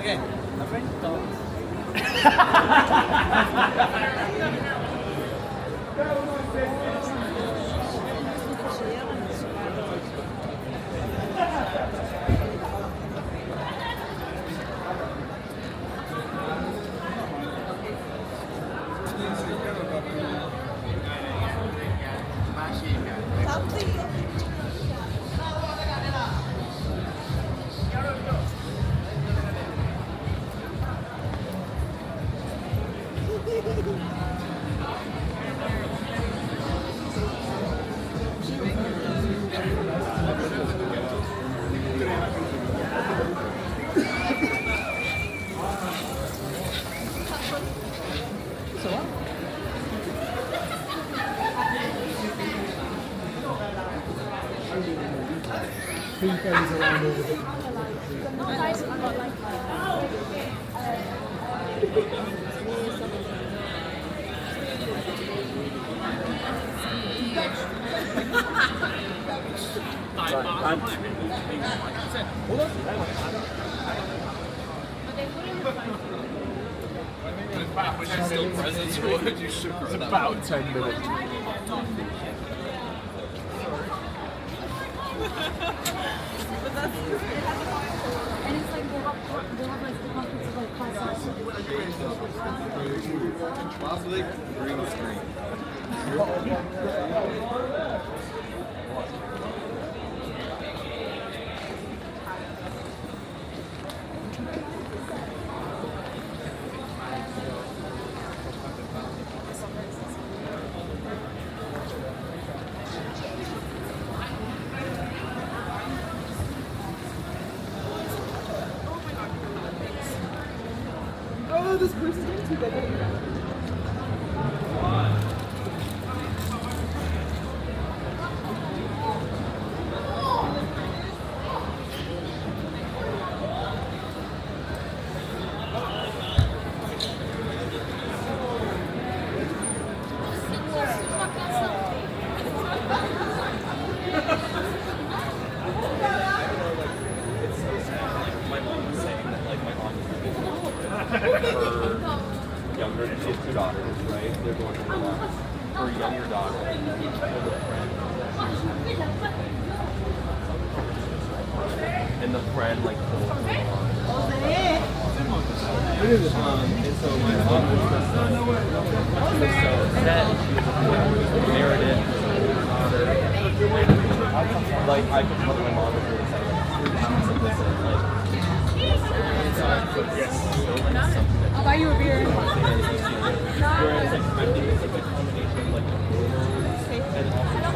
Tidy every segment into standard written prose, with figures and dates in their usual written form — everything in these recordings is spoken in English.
Okay. Pink goes around all the It's about 10 minutes. And it's like they have like the conference of like class. Possibly green screen. Oh, this person's getting too big. Younger, she has two daughters, right? They're going to her younger daughter. And the friend like pulled her along. And so my mom was just so upset. She was Meredith, her daughter. Like I could tell my mom was really sad. I'll buy you a beer. Whereas like, I think it's like a combination of like the horrors and also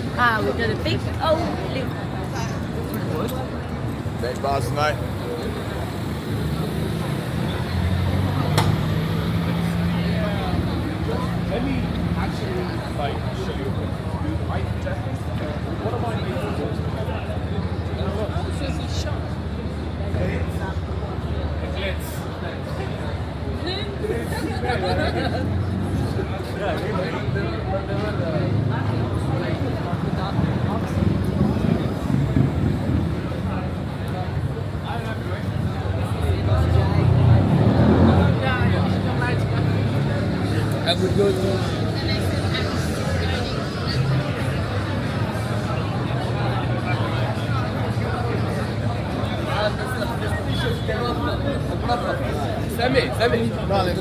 We've got a big old loop. Big boss tonight. Let me actually like show you a quick view. I definitely what am I making those? It says it's shot. I would go to Semi. Vale,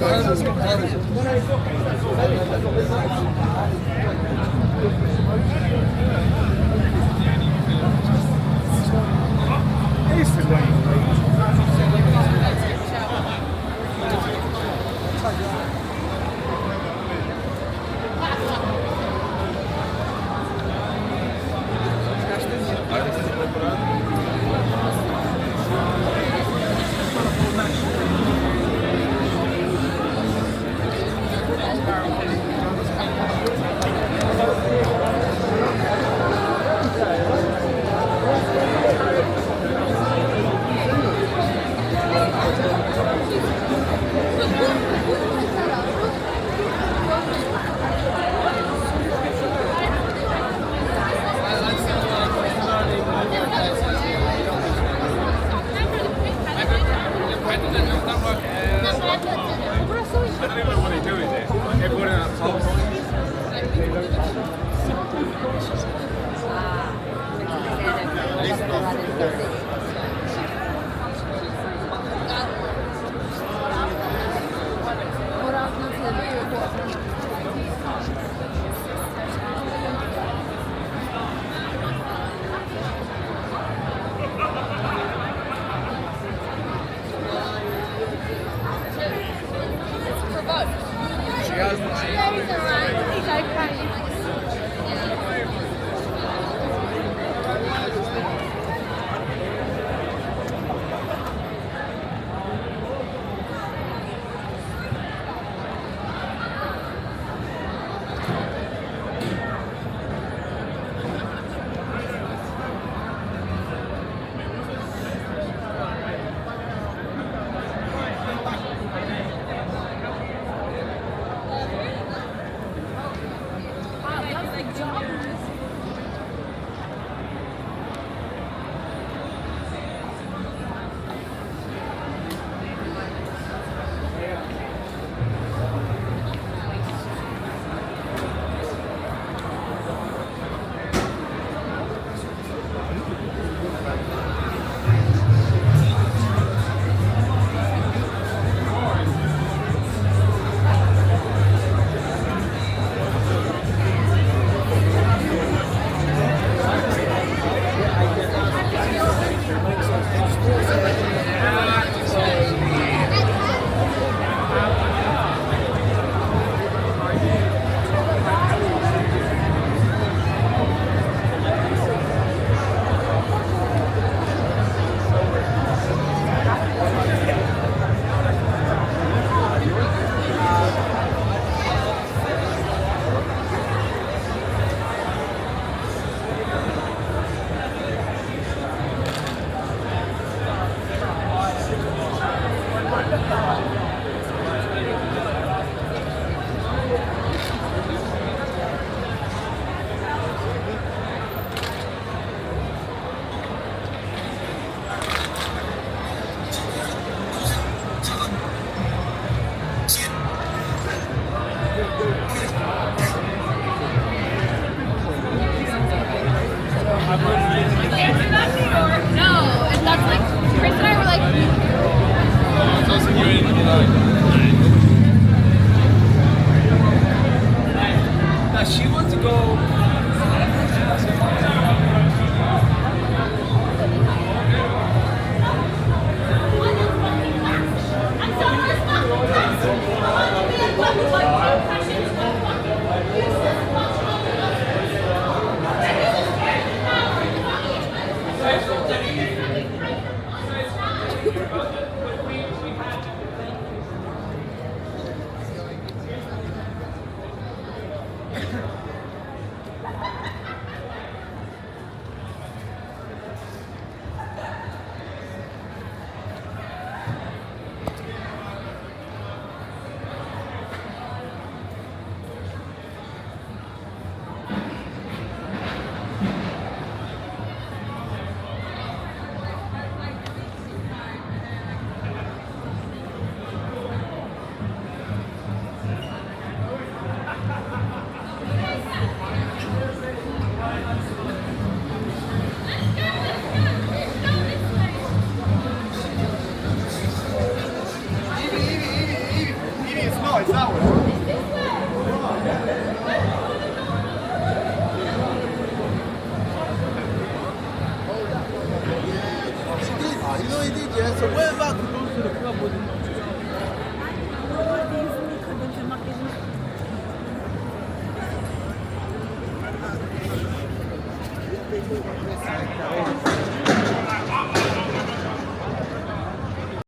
No, and that's like Chris and I were like. you ain't